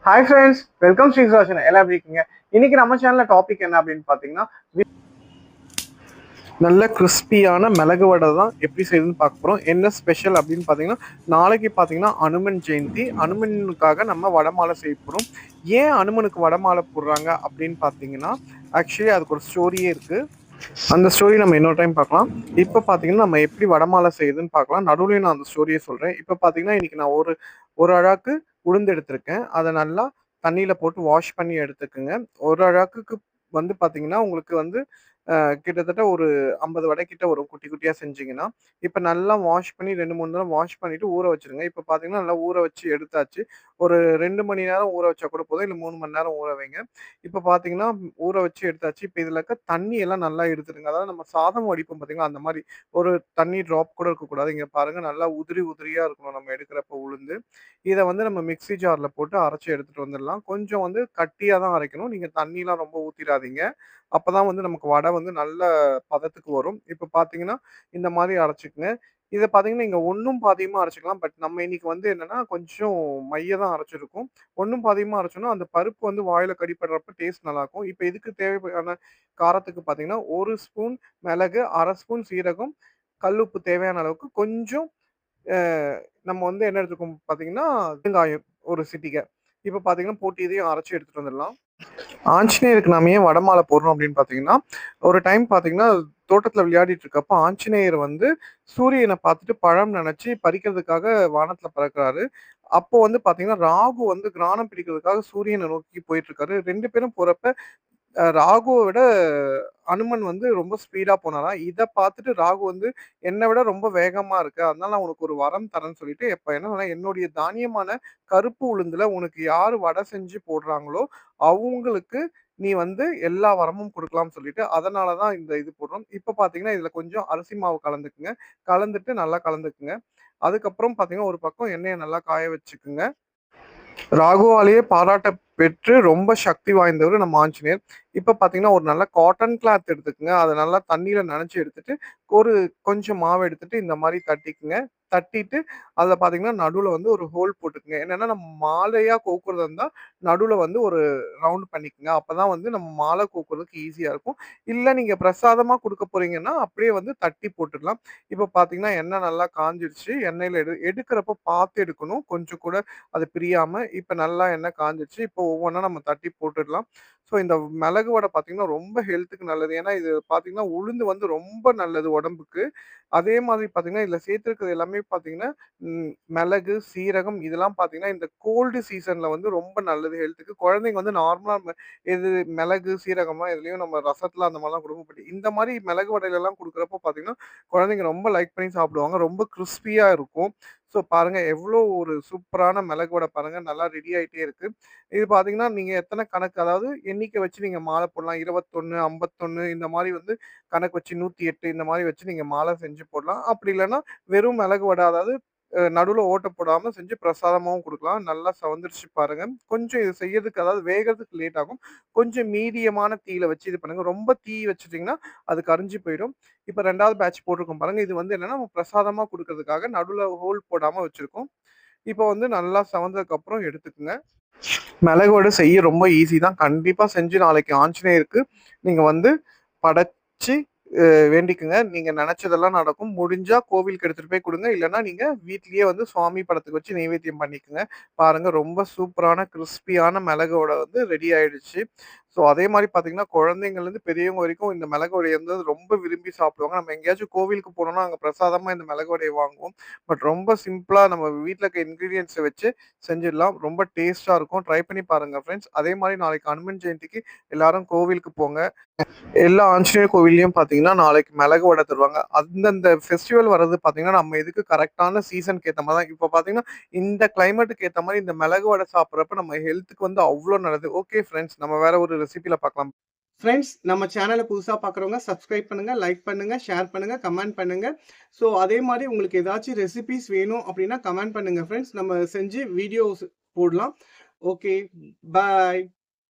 Hi friends, welcome Shri Sudarshan. எல்லாம் எப்படி இருக்கீங்க? இன்னைக்கு நம்ம சேனல்ல டாபிக் என்ன அப்படின்னு பார்த்தீங்கன்னா, நல்ல கிறிஸ்பியான மிளகு வடை தான் எப்படி செய்யுதுன்னு பார்க்க போகிறோம். என்ன ஸ்பெஷல் அப்படின்னு பார்த்தீங்கன்னா, நாளைக்கு பார்த்தீங்கன்னா அனுமன் ஜெயந்தி. அனுமனுக்காக நம்ம வடை மாலை செய்ய போகிறோம். ஏன் அனுமனுக்கு வடை மாலை போடுறாங்க அப்படின்னு பார்த்தீங்கன்னா, ஆக்சுவலி அதுக்கு ஒரு ஸ்டோரியே இருக்குது. அந்த ஸ்டோரி நம்ம இன்னொரு டைம் பார்க்கலாம். இப்போ பார்த்தீங்கன்னா நம்ம எப்படி வடமாலை செய்யுதுன்னு பார்க்கலாம். நடுவுலையும் நான் அந்த ஸ்டோரியை சொல்கிறேன். இப்போ பார்த்தீங்கன்னா இன்னைக்கு நான் ஒரு ஒரு அழாக்கு உளுந்து எடுத்திருக்கேன். அதை நல்லா தண்ணியில் போட்டு வாஷ் பண்ணி எடுத்துக்குங்க. ஒரு அழாக்குக்கு வந்து பார்த்தீங்கன்னா உங்களுக்கு வந்து கிட்டத்தட்ட ஒரு 50 வடை கிட்ட வரும் குட்டி குட்டியாக செஞ்சீங்கன்னா. இப்போ நல்லா வாஷ் பண்ணி 2, 3 தடவை வாஷ் பண்ணிட்டு ஊற வச்சிருங்க. இப்போ பார்த்தீங்கன்னா நல்லா ஊற வச்சு எடுத்தாச்சு. ஒரு 2 மணி நேரம் ஊற வச்சா கூட போதும். இல்லை 3 மணி நேரம் ஊற வைங்க. இப்போ பார்த்தீங்கன்னா ஊற வச்சு எடுத்தாச்சு. இப்போ இதில் இருக்க தண்ணி எல்லாம் நல்லா எடுத்துருங்க. அதாவது நம்ம சாதம் வடிப்போம் பார்த்தீங்களா, அந்த மாதிரி ஒரு தண்ணி ட்ராப் கூட இருக்கக்கூடாது. இங்கே பாருங்க நல்லா உதிரி உதிரியாக இருக்கணும் நம்ம எடுக்கிறப்ப உளுந்து. இதை வந்து நம்ம மிக்ஸி ஜாரில் போட்டு அரைச்சி எடுத்துகிட்டு வந்துடலாம். கொஞ்சம் வந்து கட்டியாக தான் அரைக்கணும். நீங்கள் தண்ணிலாம் ரொம்ப ஊற்றிடாதீங்க. அப்பதான் வந்து நமக்கு வடை வந்து நல்ல பதத்துக்கு வரும். இப்ப பார்த்தீங்கன்னா, இந்த மாரி அரைச்சுக்கங்க. இத பார்த்தீங்கன்னா, நீங்க ஒண்ணும் பாதியுமா அரைச்சுக்கலாம். பட் நம்ம இன்னைக்கு வந்து என்னன்னா, கொஞ்சம் மைய தான் அரைச்சிருக்கோம். ஒண்ணும் பாதியுமா அரைச்சோம்னா, அந்த பருப்பு வந்து வாயில கடிப்படுறப்ப டேஸ்ட் நல்லாருக்கும். இப்ப இதுக்கு தேவையான காரத்துக்கு பார்த்தீங்கன்னா, 1 ஸ்பூன் மிளகு, 1/2 ஸ்பூன் சீரகம், கல் உப்பு தேவையான அளவுக்கு கொஞ்சம் அ நம்ம வந்து என்ன எடுத்துருக்கோம் பார்த்தீங்கன்னா, பெருங்காயம் ஒரு சிட்டிகை. இப்ப பார்த்தீங்கன்னா, போட்டு இதையும் அரைச்சு எடுத்துட்டு வந்துடலாம். ஆஞ்சநேயருக்கு நாம ஏன் வடமாலை போடுறோம் அப்படின்னு பார்த்தீங்கன்னா, ஒரு டைம் பார்த்தீங்கன்னா, தோட்டத்தில விளையாடிட்டு இருக்கப்ப ஆஞ்சநேயர் வந்து சூரியன பார்த்துட்டு பழம் நெனச்சு பறிக்கிறதுக்காக வானத்தில பறக்குறாரு. அப்போ வந்து பார்த்தீங்கன்னா, ராகு வந்து கிரானம் பிடிக்கிறதுக்காக சூரியன நோக்கி போயிட்டுருக்காரு. 2 பேரும் போறப்ப ராகுவ விட அனுமன் வந்து ரொம்ப ஸ்பீடா போனாராம். இத பார்த்துட்டு ராகு வந்து என்ன விட ரொம்ப வேகமா இருக்க. அதனால நான் உனக்கு ஒரு வரம் தரேன்னு சொல்லிட்டு, இப்ப என்னன்னா என்னுடைய தானியமான கருப்பு உளுந்துல உனக்கு யாரு வடை செஞ்சு போடுறாங்களோ, அவங்களுக்கு நீ வந்து எல்லா வரமும் குடுக்கலாம்னு சொல்லிட்டு, அதனால தான் இந்த இது போடுறோம். இப்ப பார்த்தீங்கன்னா, இதுல கொஞ்சம் அரிசி மாவு கலந்துக்குங்க. கலந்துட்டு நல்லா கலந்துக்குங்க. அதுக்கப்புறம் பார்த்தீங்கன்னா, ஒரு பக்கம் எண்ணெய நல்லா காய வச்சுக்குங்க. ராகுவாலேயே பாராட்ட பெற்று ரொம்ப சக்தி வாய்ந்தவரு நம்ம ஆஞ்சநேயர். இப்ப பார்த்தீங்கன்னா, ஒரு நல்ல காட்டன் கிளாத் எடுத்துக்கங்க. அத நல்லா தண்ணீல நனைச்சு எடுத்துட்டு, ஒரு கொஞ்சம் மாவு எடுத்துட்டு இந்த மாரி தட்டிக்குங்க. தட்டிட்டு அதில பார்த்தீங்கன்னா, நடுவுல வந்து ஒரு ஹோல் போட்டுக்கங்க. என்னன்னா, நம்ம மாலையா கோக்குறதா இருந்தா, நடுவுல வந்து ஒரு ரவுண்ட் பண்ணிக்கங்க. அப்பதான் வந்து நம்ம மாலை கோக்குறதுக்கு ஈஸியா இருக்கும். இல்ல நீங்க பிரசாதமா குடுக்க போறீங்கன்னா, அப்படியே வந்து தட்டி போட்டுடலாம். இப்ப பார்த்தீங்கன்னா, எண்ணெய் நல்லா காஞ்சிருச்சு. எண்ணெயில எடுக்கிறப்ப பார்த்து எடுக்கணும். கொஞ்சம் கூட அது பிரியாம. இப்ப நல்லா எண்ணெய் காஞ்சிருச்சு. இப்போ ஒவ்வொன்னா நம்ம தட்டி போட்டுடலாம். ஸோ இந்த மிளகு வடை பார்த்தீங்கன்னா, ரொம்ப ஹெல்த்துக்கு நல்லது. ஏன்னா, இது பார்த்தீங்கன்னா, உளுந்து வந்து ரொம்ப நல்லது உடம்புக்கு. அதே மாதிரி பார்த்தீங்கன்னா, இதில சேர்த்திருக்கிறது எல்லாமே பார்த்தீங்கன்னா, மிளகு, சீரகம் இதெல்லாம் பார்த்தீங்கன்னா, இந்த கோல்டு சீசன்ல வந்து ரொம்ப நல்லது ஹெல்த்துக்கு. குழந்தைங்க வந்து நார்மலா இது மிளகு, சீரகம்லாம் எதுலயும் நம்ம ரசத்துல அந்த மாரிலாம் குடுப்போம். பட் இந்த மாரி மிளகு வடையிலலாம் குடுக்குறப்போ பார்த்தீங்கன்னா, குழந்தைங்க ரொம்ப லைக் பண்ணி சாப்பிடுவாங்க. ரொம்ப கிரிஸ்பியா இருக்கும். ஸோ பாருங்க எவ்ளோ ஒரு சூப்பரான மிளகு வடை பாருங்க. நல்லா ரெடி ஆயிட்டே இருக்கு. இது பார்த்தீங்கன்னா, நீங்க எத்தன கணக்கு அதாவது எண்ணிக்கை வச்சு நீங்க மாலை போடலாம். 21, 51 இந்த மாரி வந்து கணக்கு வச்சு 108 இந்த மாரி வச்சு நீங்க மாலை செஞ்சு போடலாம். அப்படி இல்லன்னா, வெறும் மிளகு வடை அதாவது நடுவுல ஓட்ட போடாம செஞ்சு பிரசாதமாவும் குடுக்கலாம். நல்லா செவந்துருச்சு பாருங்க. கொஞ்சம் இது செய்யறதுக்கு அதாவது வேகறதுக்கு லேட் ஆகும். கொஞ்சம் மீடியமான தீயில வச்சு இது பண்ணுங்க. ரொம்ப தீ வச்சுட்டீங்கன்னா, அது கரிஞ்சு போயிடும். இப்ப 2வது பேட்ச் போட்டிருக்கோம் பாருங்க. இது வந்து என்னன்னா, நம்ம பிரசாதமா குடுக்கறதுக்காக நடுவுல ஹோல் போடாம வச்சிருக்கோம். இப்போ வந்து நல்லா செவந்ததுக்கு அப்புறம் எடுத்துக்கங்க. மிளகு வடை செய்ய ரொம்ப ஈஸி தான். கண்டிப்பா செஞ்சு நாளைக்கு ஆஞ்சநேயருக்கு நீங்க வந்து படைச்சு வேண்டிக்குங்க. நீங்க நெனச்சதெல்லாம் நடக்கும். முடிஞ்சா கோவிலுக்கு எடுத்துட்டு போய் குடுங்க. இல்லன்னா நீங்க வீட்லயே வந்து சுவாமி படத்துக்கு வச்சு நெய்வேத்தியம் பண்ணிக்கங்க. பாருங்க ரொம்ப சூப்பரான கிரிஸ்பியான மிளகு வடை வந்து ரெடி ஆயிடுச்சு. ஸோ அதே மாரி பார்த்தீங்கன்னா, குழந்தைங்கள்லேருந்து பெரியவங்க வரைக்கும் இந்த மிளகு வடைய வந்து ரொம்ப விரும்பி சாப்பிடுவாங்க. நம்ம எங்கேயாச்சும் கோவிலுக்கு போனோம்னா, அங்க பிரசாதமா இந்த மிளகு வடைய வாங்குவோம். பட் ரொம்ப சிம்பிளா நம்ம வீட்ல இருக்க இன்கிரீடியன்ட்ஸ வச்சு செஞ்சிடலாம். ரொம்ப டேஸ்ட்டா இருக்கும். ட்ரை பண்ணி பாருங்க ஃப்ரெண்ட்ஸ். அதே மாரி நாளைக்கு அனுமன் ஜெயந்திக்கு எல்லாரும் கோவிலுக்கு போங்க. எல்லா ஆஞ்சநேயர் கோவில்லயும் பார்த்தீங்கன்னா, நாளைக்கு மிளகு வடை தருவாங்க. அந்தந்த ஃபெஸ்டிவல் வர்றது பார்த்தீங்கன்னா, நம்ம இதுக்கு கரெக்ட்டான சீசனுக்கு ஏத்த மாரி தான். இப்ப பார்த்தீங்கன்னா, இந்த கிளைமேட்டுக்கு ஏத்த மாரி இந்த மிளகு வடை சாப்பிடுறப்ப நம்ம ஹெல்த்துக்கு வந்து அவ்ளோ நல்லது. ஓகே ஃபிரெண்ட்ஸ், நம்ம வேற ஒரு ரெசிபில பார்க்கலாம். ஃப்ரெண்ட்ஸ், நம்ம சேனல புதுசா பார்க்குறவங்க சப்ஸ்கிரைப் பண்ணுங்க, லைக் பண்ணுங்க, ஷேர் பண்ணுங்க, கமெண்ட் பண்ணுங்க. ஸோ அதே மாரி உங்களுக்கு ஏதாச்சும் ரெசிபீஸ் வேணும் அப்டின்னா கமெண்ட் பண்ணுங்க ஃப்ரெண்ட்ஸ். நம்ம செஞ்சு வீடியோஸ் போடலாம். ஓகே, பாய்.